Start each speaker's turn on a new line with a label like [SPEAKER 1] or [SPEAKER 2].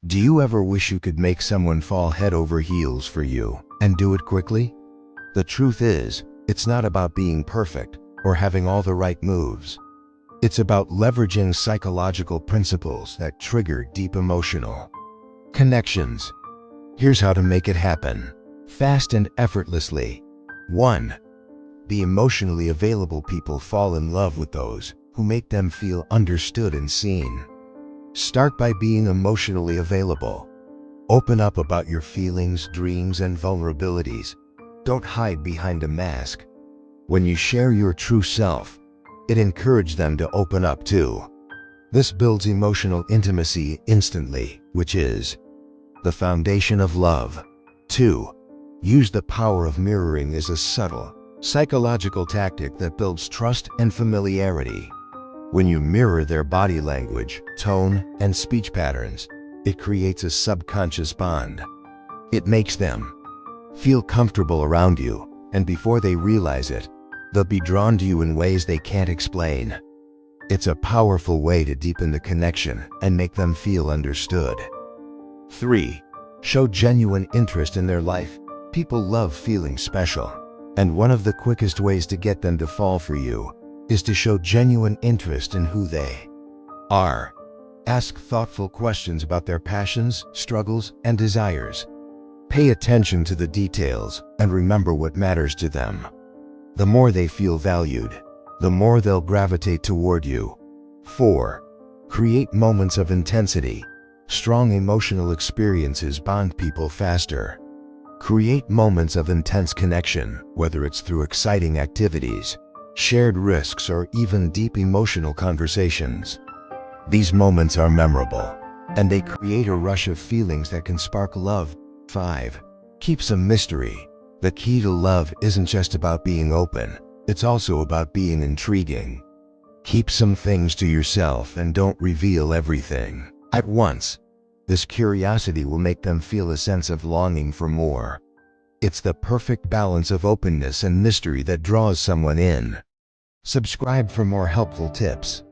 [SPEAKER 1] Do you ever wish you could make someone fall head over heels for you and do it quickly? The truth is, it's not about being perfect or having all the right moves. It's about leveraging psychological principles that trigger deep emotional connections. Here's how to make it happen. Fast and effortlessly. 1. Be emotionally available. People fall in love with those who make them feel understood and seen. Start by being emotionally available. Open up about your feelings, dreams, and vulnerabilities. Don't hide behind a mask. When you share your true self, it encourages them to open up too. This builds emotional intimacy instantly, which is the foundation of love. 2. Use the power of mirroring as a subtle, psychological tactic that builds trust and familiarity. When you mirror their body language, tone, and speech patterns, it creates a subconscious bond. It makes them feel comfortable around you, and before they realize it, they'll be drawn to you in ways they can't explain. It's a powerful way to deepen the connection and make them feel understood. 3. Show genuine interest in their life. People love feeling special, and one of the quickest ways to get them to fall for you is to show genuine interest in who they are. Ask thoughtful questions about their passions, struggles, and desires. Pay attention to the details and remember what matters to them. The more they feel valued, the more they'll gravitate toward you. 4. Create moments of intensity. Strong emotional experiences bond people faster. Create moments of intense connection, whether it's through exciting activities, shared risks, or even deep emotional conversations. These moments are memorable, and they create a rush of feelings that can spark love. 5. Keep some mystery. The key to love isn't just about being open, it's also about being intriguing. Keep some things to yourself and don't reveal everything at once. This curiosity will make them feel a sense of longing for more. It's the perfect balance of openness and mystery that draws someone in. Subscribe for more helpful tips.